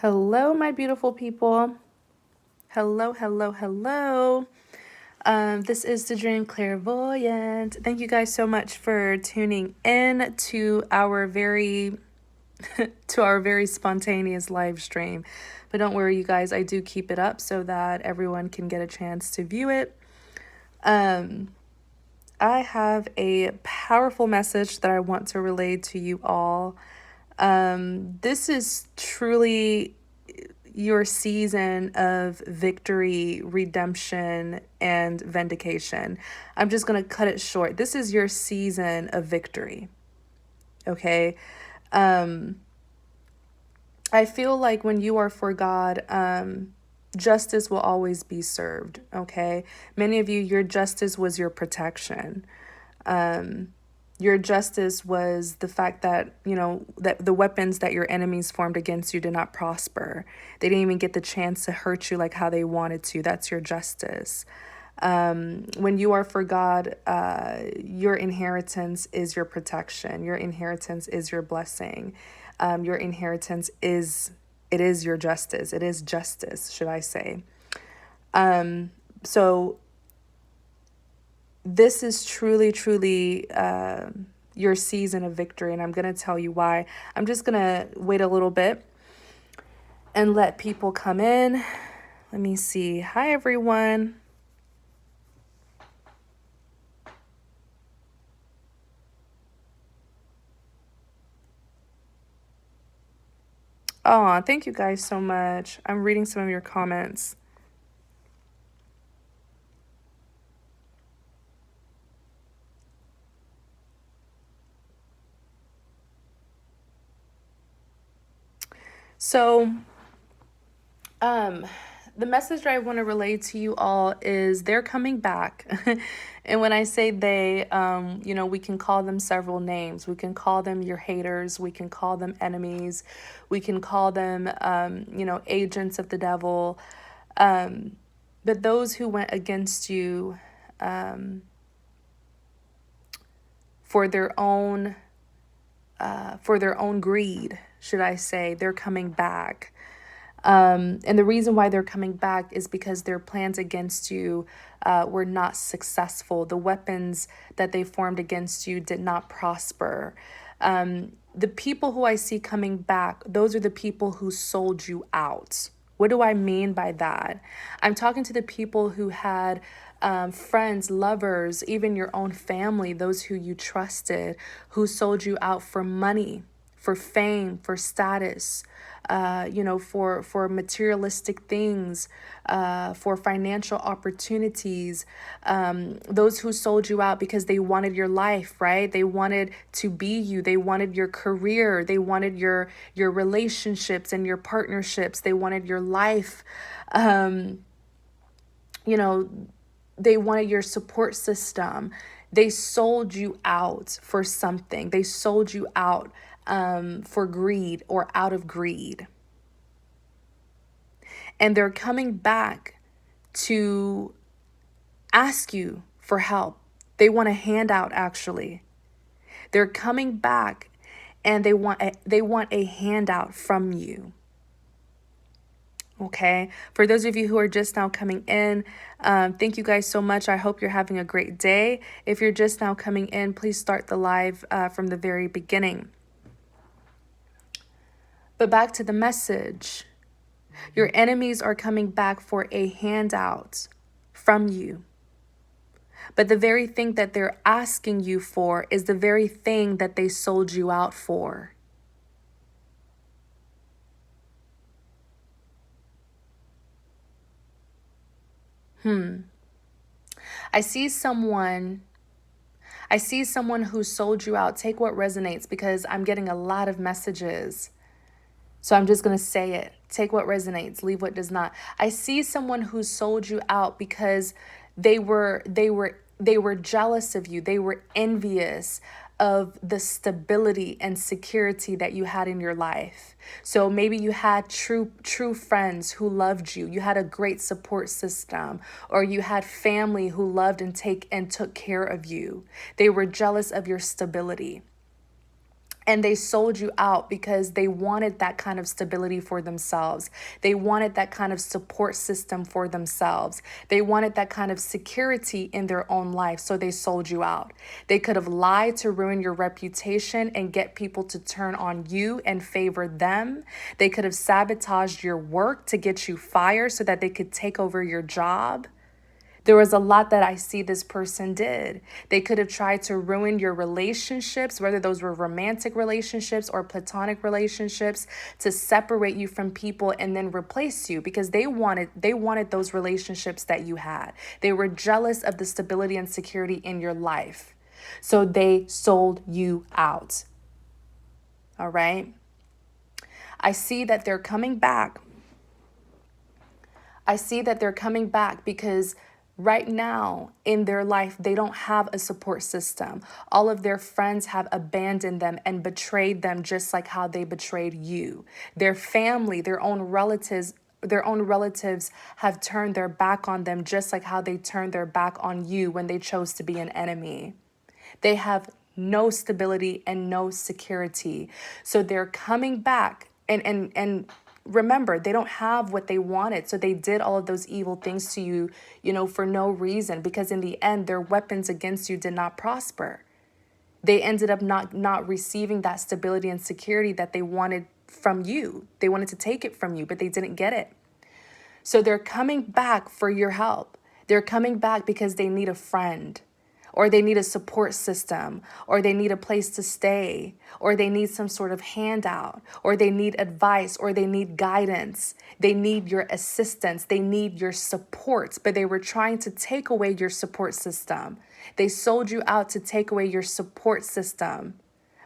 Hello, my beautiful people. Hello, hello, hello. This is the Dream Clairvoyant. Thank you guys so much for tuning in to our very spontaneous live stream. But don't worry, you guys, I do keep it up so that everyone can get a chance to view it. I have a powerful message that I want to relay to you all. This is truly your season of victory, redemption, and vindication. I'm just going to cut it short. This is your season of victory. Okay? I feel like when you are for God, justice will always be served. Okay? Many of you, your justice was your protection. Your justice was the fact that, that the weapons that your enemies formed against you did not prosper. They didn't even get the chance to hurt you like how they wanted to. That's your justice. When you are for God, your inheritance is your protection. Your inheritance is your blessing. Your inheritance is your justice. It is justice, should I say. So this is truly your season of victory, and I'm going to tell you why. I'm just going to wait a little bit and let people come in. Let me see. Hi, everyone. Oh, thank you guys so much. I'm reading some of your comments. So, the message that I want to relay to you all is they're coming back. And when I say they, we can call them several names. We can call them your haters. We can call them enemies. We can call them, agents of the devil. But those who went against you for their own greed, should I say, they're coming back. And the reason why they're coming back is because their plans against you were not successful. The weapons that they formed against you did not prosper. The people who I see coming back, those are the people who sold you out. What do I mean by that? I'm talking to the people who had friends, lovers, even your own family, those who you trusted, who sold you out for money, for fame, for status, for materialistic things, for financial opportunities. Those who sold you out because they wanted your life, right? They wanted to be you. They wanted your career. They wanted your relationships and your partnerships. They wanted your life. They wanted your support system. They sold you out for something. They sold you out for greed or out of greed. And they're coming back to ask you for help. They want a handout, actually. They're coming back and they want a handout from you. Okay. For those of you who are just now coming in, thank you guys so much. I hope you're having a great day. If you're just now coming in, please start the live from the very beginning. But back to the message. Your enemies are coming back for a handout from you. But the very thing that they're asking you for is the very thing that they sold you out for. I see someone who sold you out. Take what resonates, because I'm getting a lot of messages. So I'm just going to say it. Take what resonates, leave what does not. I see someone who sold you out because they were jealous of you. They were envious of the stability and security that you had in your life. So maybe you had true friends who loved you. You had a great support system, or you had family who loved and took care of you. They were jealous of your stability. And they sold you out because they wanted that kind of stability for themselves. They wanted that kind of support system for themselves. They wanted that kind of security in their own life. So they sold you out. They could have lied to ruin your reputation and get people to turn on you and favor them. They could have sabotaged your work to get you fired so that they could take over your job. There was a lot that I see this person did. They could have tried to ruin your relationships, whether those were romantic relationships or platonic relationships, to separate you from people and then replace you, because they wanted those relationships that you had. They were jealous of the stability and security in your life. So they sold you out. All right? I see that they're coming back. I see that they're coming back because right now in their life, they don't have a support system. All of their friends have abandoned them and betrayed them, just like how they betrayed you. Their family, their own relatives have turned their back on them, just like how they turned their back on you when they chose to be an enemy. They have no stability and no security. So they're coming back, and remember, they don't have what they wanted. So they did all of those evil things to you, for no reason, because in the end, their weapons against you did not prosper. They ended up not receiving that stability and security that they wanted from you. They wanted to take it from you, but they didn't get it. So they're coming back for your help. They're coming back because they need a friend, or they need a support system, or they need a place to stay, or they need some sort of handout, or they need advice, or they need guidance. They need your assistance. They need your support, but they were trying to take away your support system. They sold you out to take away your support system.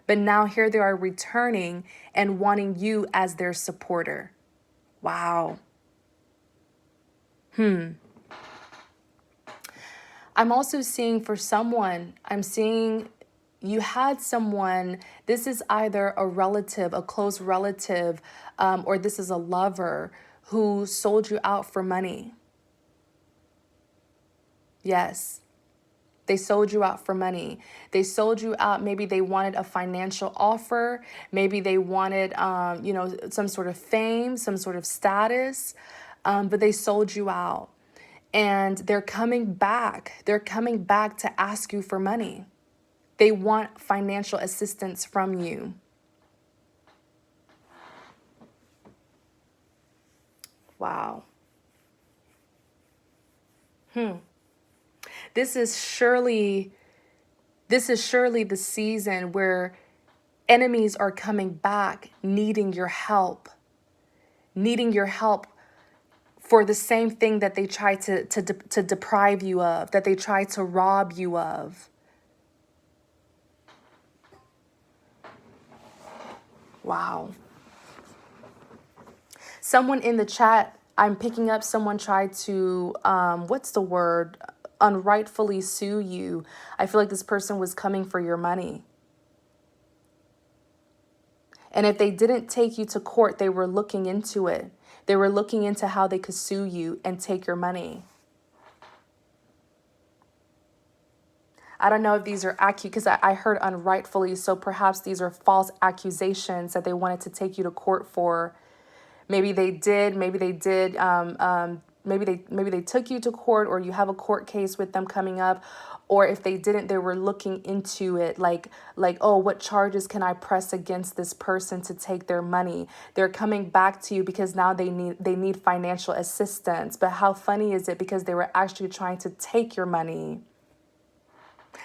But now here they are returning and wanting you as their supporter. Wow. I'm also seeing for someone, I'm seeing you had someone, this is either a relative, a close relative, or this is a lover who sold you out for money. Yes, they sold you out for money. They sold you out. Maybe they wanted a financial offer. Maybe they wanted, some sort of fame, some sort of status, but they sold you out. And they're coming back. They're coming back to ask you for money. They want financial assistance from you. Wow. This is surely the season where enemies are coming back needing your help for the same thing that they tried to deprive you of, that they tried to rob you of. Wow. Someone in the chat, I'm picking up, someone tried to, what's the word? Unrightfully sue you. I feel like this person was coming for your money. And if they didn't take you to court, they were looking into it. They were looking into how they could sue you and take your money. I don't know if these are accurate, because I heard unrightfully, so perhaps these are false accusations that they wanted to take you to court for. Maybe they did. Maybe they took you to court, or you have a court case with them coming up. Or if they didn't, they were looking into it, like, oh, what charges can I press against this person to take their money? They're coming back to you because now they need financial assistance. But how funny is it, because they were actually trying to take your money?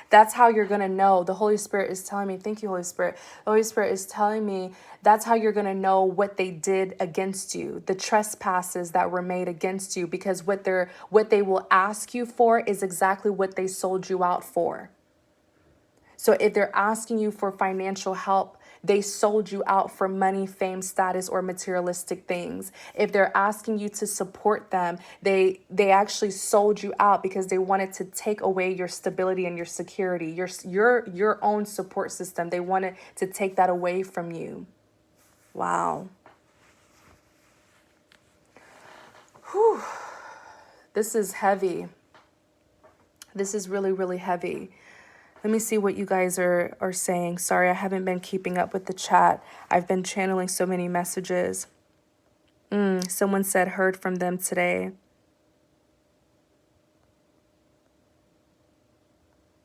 That's how you're going to know. The Holy Spirit is telling me, thank you, Holy Spirit. The Holy Spirit is telling me that's how you're going to know what they did against you, the trespasses that were made against you, because what they will ask you for is exactly what they sold you out for. So if they're asking you for financial help, they sold you out for money, fame, status, or materialistic things. If they're asking you to support them, they actually sold you out because they wanted to take away your stability and your security, your own support system. They wanted to take that away from you. Wow. Whew. This is heavy. This is really, really heavy. Let me see what you guys are saying. Sorry, I haven't been keeping up with the chat. I've been channeling so many messages. Someone said heard from them today.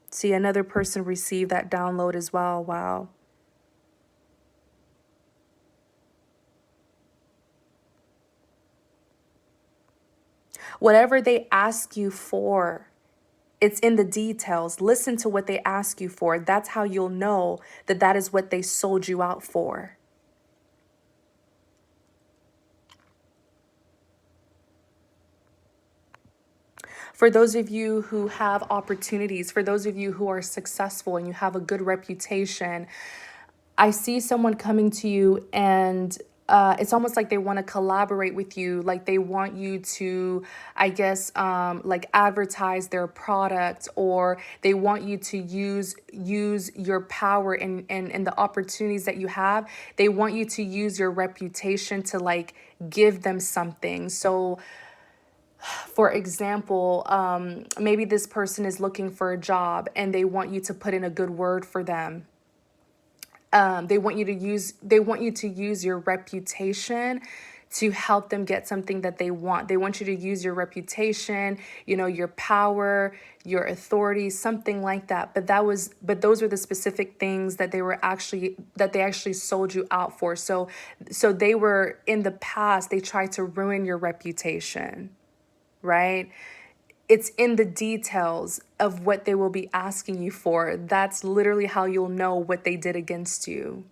See, another person received that download as well. Wow. Whatever they ask you for, it's in the details. Listen to what they ask you for. That's how you'll know that that is what they sold you out for. For those of you who have opportunities, for those of you who are successful and you have a good reputation, I see someone coming to you and it's almost like they want to collaborate with you. Like they want you to, I guess, like advertise their product, or they want you to use your power and the opportunities that you have. They want you to use your reputation to like give them something. So for example, maybe this person is looking for a job and they want you to put in a good word for them. They want you to use your reputation to help them get something that they want. They want you to use your reputation, your power, your authority, something like that. But those were the specific things that they actually sold you out for. So they were in the past, they tried to ruin your reputation, right? It's in the details of what they will be asking you for. That's literally how you'll know what they did against you.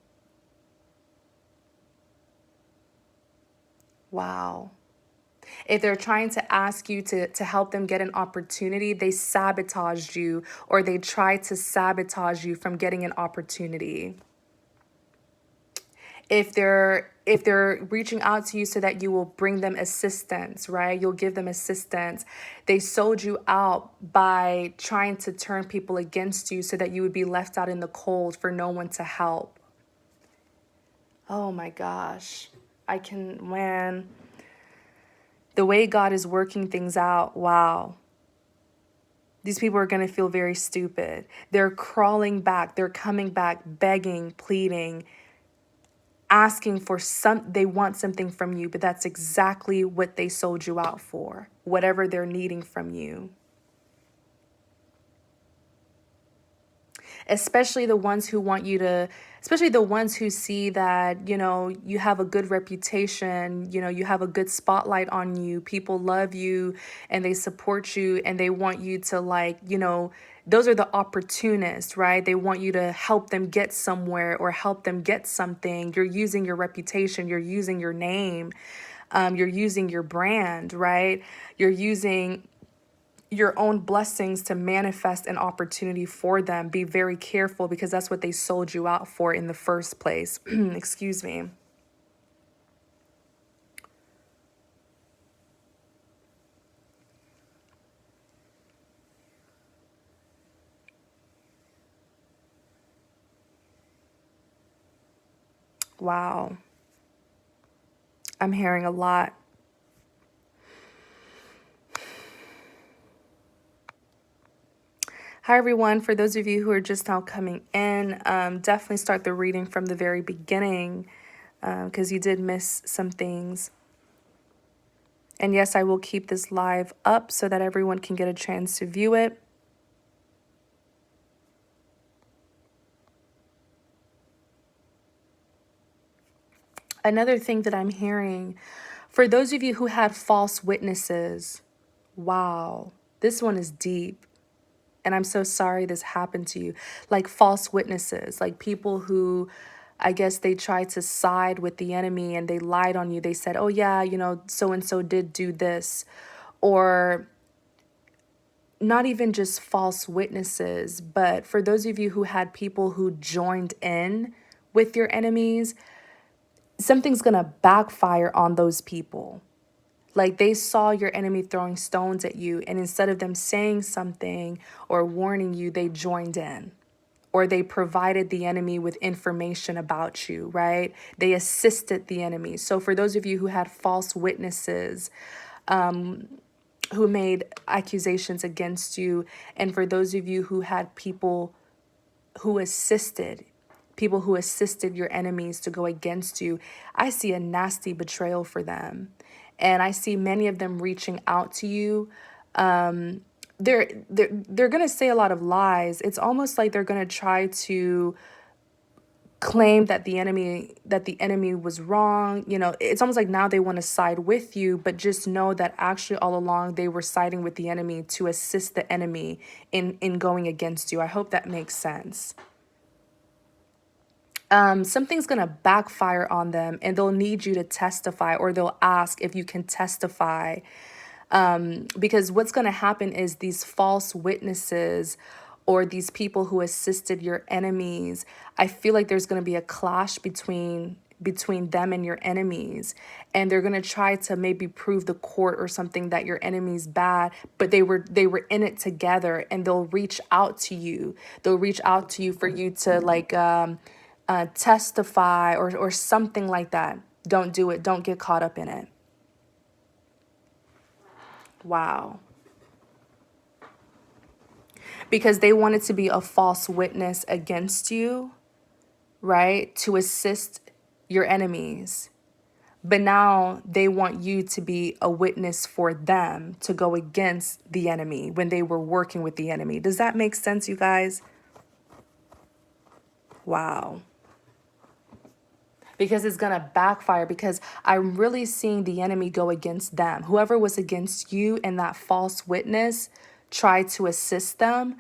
Wow. If they're trying to ask you to help them get an opportunity, they sabotaged you, or they tried to sabotage you from getting an opportunity. If they're reaching out to you so that you will bring them assistance, right? You'll give them assistance. They sold you out by trying to turn people against you so that you would be left out in the cold for no one to help. Oh my gosh. Man, the way God is working things out, wow. These people are going to feel very stupid. They're crawling back. They're coming back, begging, pleading, asking for they want something from you, but that's exactly what they sold you out for, whatever they're needing from you. Especially the ones who see that, you have a good reputation, you have a good spotlight on you, people love you and they support you and they want you to those are the opportunists, right? They want you to help them get somewhere or help them get something. You're using your reputation, you're using your name, you're using your brand, right? You're using your own blessings to manifest an opportunity for them. Be very careful, because that's what they sold you out for in the first place. Excuse me. Wow. I'm hearing a lot. Hi, everyone. For those of you who are just now coming in, definitely start the reading from the very beginning, because you did miss some things. And yes, I will keep this live up so that everyone can get a chance to view it. Another thing that I'm hearing, for those of you who had false witnesses, wow, this one is deep. And I'm so sorry this happened to you. Like false witnesses, like people who, I guess they tried to side with the enemy and they lied on you. They said, oh yeah, so-and-so did do this. Or not even just false witnesses, but for those of you who had people who joined in with your enemies, something's going to backfire on those people. Like they saw your enemy throwing stones at you, and instead of them saying something or warning you, they joined in, or they provided the enemy with information about you, right? They assisted the enemy. So for those of you who had false witnesses, who made accusations against you, and for those of you who had people who assisted people who assisted your enemies to go against you, I see a nasty betrayal for them. And I see many of them reaching out to you. They're going to say a lot of lies. It's almost like they're going to try to claim that the enemy was wrong. It's almost like now they want to side with you, but just know that actually all along they were siding with the enemy to assist the enemy in going against you. I hope that makes sense. Something's going to backfire on them, and they'll need you to testify, or they'll ask if you can testify. Because what's going to happen is these false witnesses or these people who assisted your enemies, I feel like there's going to be a clash between them and your enemies, and they're going to try to maybe prove the court or something that your enemy's bad, but they were in it together, and they'll reach out to you. They'll reach out to you for you to like testify or something like that. Don't do it. Don't get caught up in it. Wow. Because they wanted to be a false witness against you, right? To assist your enemies. But now they want you to be a witness for them to go against the enemy when they were working with the enemy. Does that make sense, you guys? Wow. Because it's going to backfire, because I'm really seeing the enemy go against them. Whoever was against you and that false witness tried to assist them,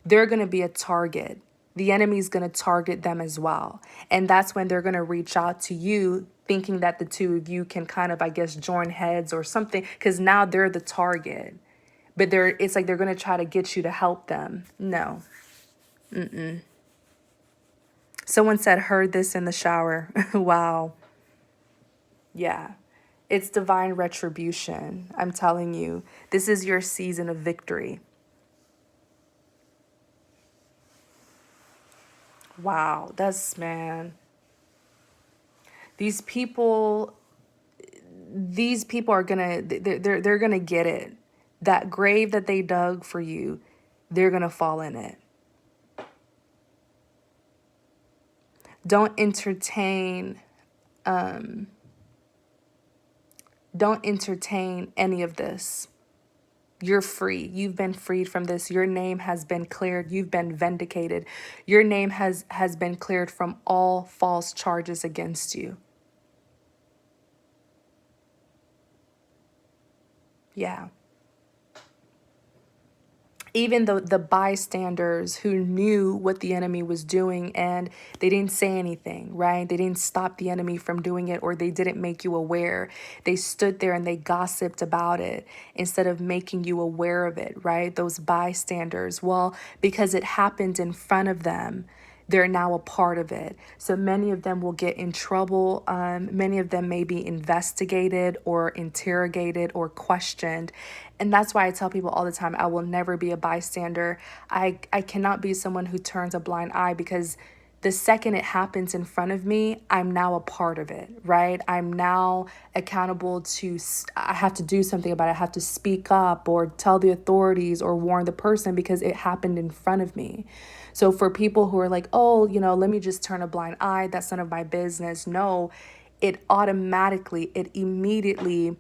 they're going to be a target. The enemy's going to target them as well. And that's when they're going to reach out to you, thinking that the two of you can kind of, I guess, join heads or something, because now they're the target. But it's like they're going to try to get you to help them. No. Someone said, heard this in the shower. Wow. Yeah. It's divine retribution. I'm telling you, this is your season of victory. Wow. Man. These people are they're gonna get it. That grave that they dug for you, they're gonna fall in it. Don't entertain any of this. You're free. You've been freed from this. Your name has been cleared. You've been vindicated. Your name has been cleared from all false charges against you. Yeah. Even the bystanders who knew what the enemy was doing, and they didn't say anything, right? They didn't stop the enemy from doing it, or they didn't make you aware. They stood there and they gossiped about it instead of making you aware of it, right? Those bystanders, well, because it happened in front of them, they're now a part of it. So many of them will get in trouble. Many of them may be investigated or interrogated or questioned. And that's why I tell people all the time, I will never be a bystander. I cannot be someone who turns a blind eye, because the second it happens in front of me, I'm now a part of it, right? I'm now accountable I have to do something about it. I have to speak up or tell the authorities or warn the person, because it happened in front of me. So for people who are like, oh, let me just turn a blind eye, that's none of my business. No, it immediately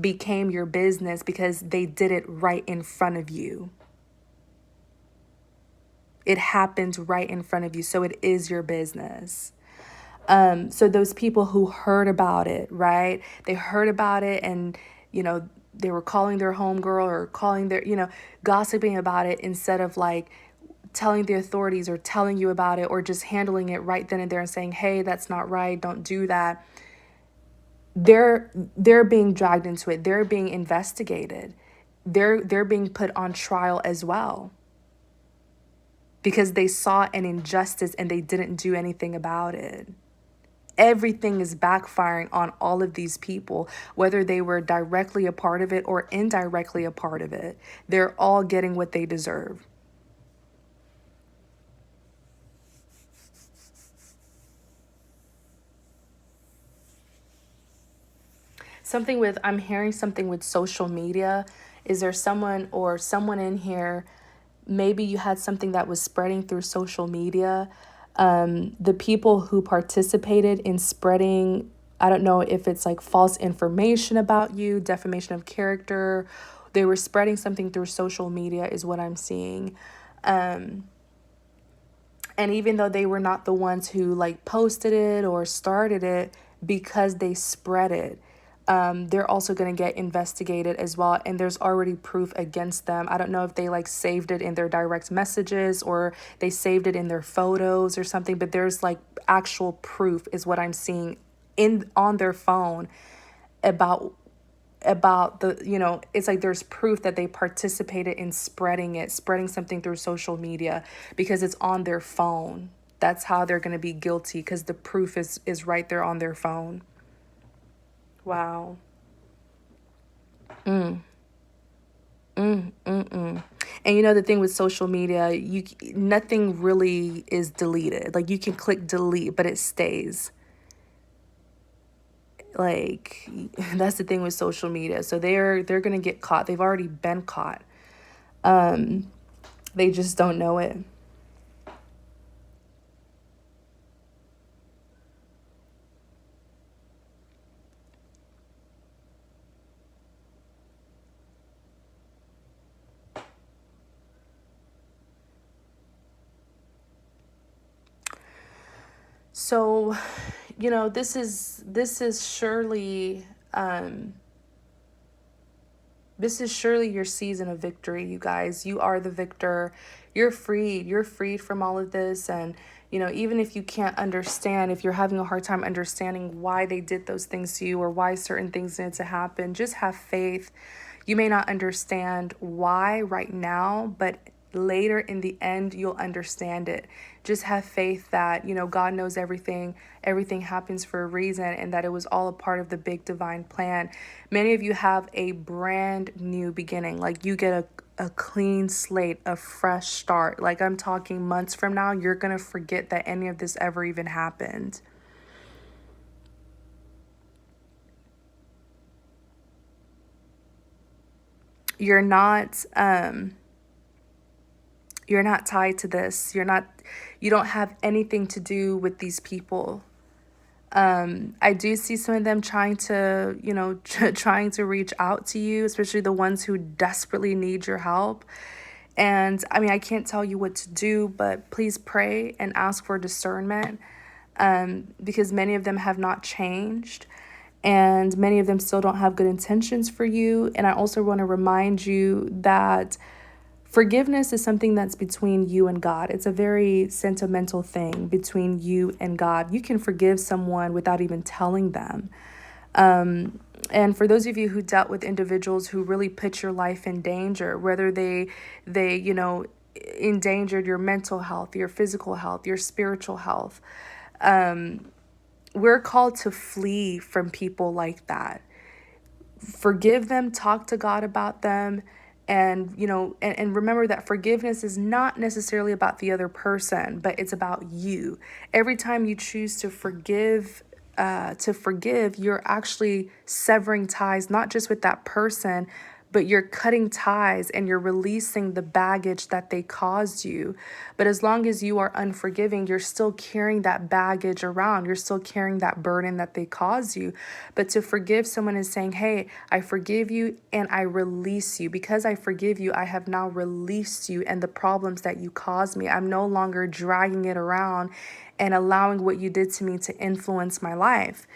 became your business, because they did it right in front of you. It happened right in front of you. So it is your business. So those people who heard about it, right? They heard about it, and, they were calling their homegirl or calling gossiping about it, instead of like telling the authorities or telling you about it, or just handling it right then and there and saying, hey, that's not right, don't do that. They're being dragged into it. They're being investigated. They're being put on trial as well, because they saw an injustice and they didn't do anything about it. Everything is backfiring on all of these people, whether they were directly a part of it or indirectly a part of it. They're all getting what they deserve. I'm hearing something with social media. Is there someone in here maybe you had something that was spreading through social media. The people who participated in spreading, I don't know if it's like false information about you, defamation of character, they were spreading something through social media, is what I'm seeing. And even though they were not the ones who like posted it or started it, because they spread it, they're also going to get investigated as well. And there's already proof against them. I don't know if they like saved it in their direct messages or they saved it in their photos or something, but there's like actual proof is what I'm seeing in on their phone about the, it's like there's proof that they participated in spreading something through social media because it's on their phone. That's how they're going to be guilty, because the proof is right there on their phone. Wow. And the thing with social media, nothing really is deleted. Like, you can click delete, but it stays. Like, that's the thing with social media. So they're going to get caught. They've already been caught. They just don't know it. So, this is surely your season of victory, you guys. You are the victor. You're freed. You're freed from all of this. And, even if you can't understand, if you're having a hard time understanding why they did those things to you or why certain things need to happen, just have faith. You may not understand why right now, but later in the end, you'll understand it. Just have faith that, God knows everything. Everything happens for a reason, and that it was all a part of the big divine plan. Many of you have a brand new beginning. Like, you get a clean slate, a fresh start. Like, I'm talking months from now, you're going to forget that any of this ever even happened. You're not you're not tied to this. You don't have anything to do with these people. I do see some of them trying to, trying to reach out to you, especially the ones who desperately need your help. And I mean, I can't tell you what to do, but please pray and ask for discernment, because many of them have not changed and many of them still don't have good intentions for you. And I also want to remind you that forgiveness is something that's between you and God. It's a very sentimental thing between you and God. You can forgive someone without even telling them. And for those of you who dealt with individuals who really put your life in danger, whether they endangered your mental health, your physical health, your spiritual health, we're called to flee from people like that. Forgive them, talk to God about them, and and remember that forgiveness is not necessarily about the other person, but it's about you. Every time you choose to forgive, you're actually severing ties, not just with that person, but you're cutting ties and you're releasing the baggage that they caused you. But as long as you are unforgiving, you're still carrying that baggage around. You're still carrying that burden that they caused you. But to forgive someone is saying, hey, I forgive you and I release you. Because I forgive you, I have now released you and the problems that you caused me. I'm no longer dragging it around and allowing what you did to me to influence my life.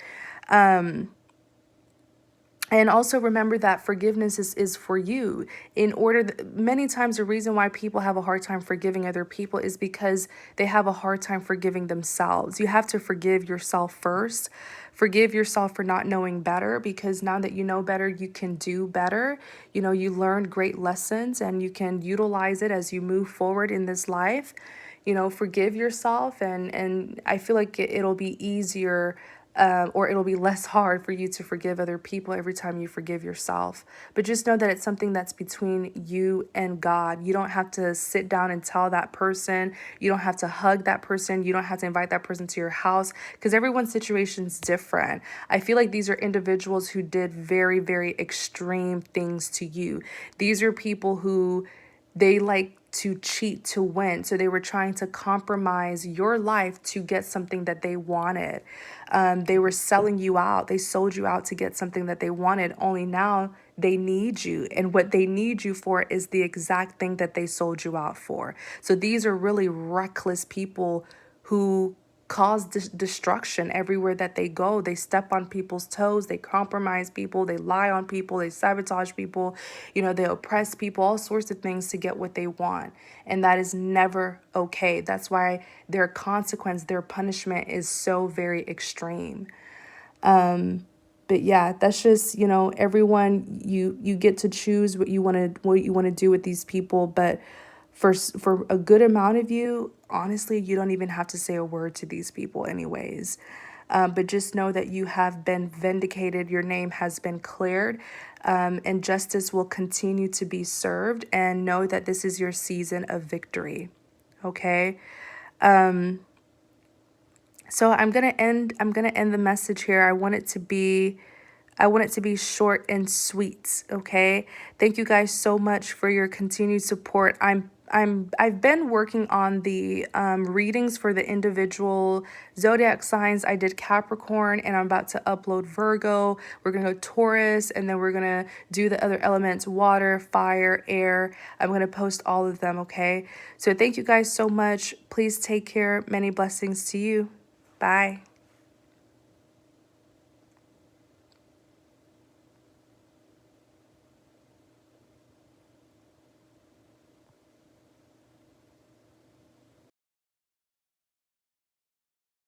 And also remember that forgiveness is for you. Many times the reason why people have a hard time forgiving other people is because they have a hard time forgiving themselves. You have to forgive yourself first. Forgive yourself for not knowing better, because now that you know better, you can do better. You learned great lessons and you can utilize it as you move forward in this life. Forgive yourself, and I feel like it'll be easier, or it'll be less hard for you to forgive other people every time you forgive yourself. But just know that it's something that's between you and God. You don't have to sit down and tell that person. You don't have to hug that person. You don't have to invite that person to your house, because everyone's situation's different. I feel like these are individuals who did very, very extreme things to you. These are people who they like to cheat to win. So they were trying to compromise your life to get something that they wanted. They were selling you out. They sold you out to get something that they wanted. Only now they need you. And what they need you for is the exact thing that they sold you out for. So these are really reckless people who cause destruction everywhere that they go. They step on people's toes, they compromise people, they lie on people, they sabotage people, they oppress people, all sorts of things to get what they want. And that is never okay. That's why their consequence, their punishment is so very extreme. But yeah, that's just, everyone, you get to choose what you want to do with these people. But for a good amount of you, honestly, you don't even have to say a word to these people anyways. But just know that you have been vindicated, your name has been cleared, and justice will continue to be served. And know that this is your season of victory. Okay. So I'm gonna end the message here. I want it to be short and sweet, okay? Thank you guys so much for your continued support. I've been working on the readings for the individual zodiac signs. I did Capricorn, and I'm about to upload Virgo. We're gonna go Taurus, and then we're gonna do the other elements: water, fire, air. I'm gonna post all of them, okay? So thank you guys so much. Please take care. Many blessings to you. Bye.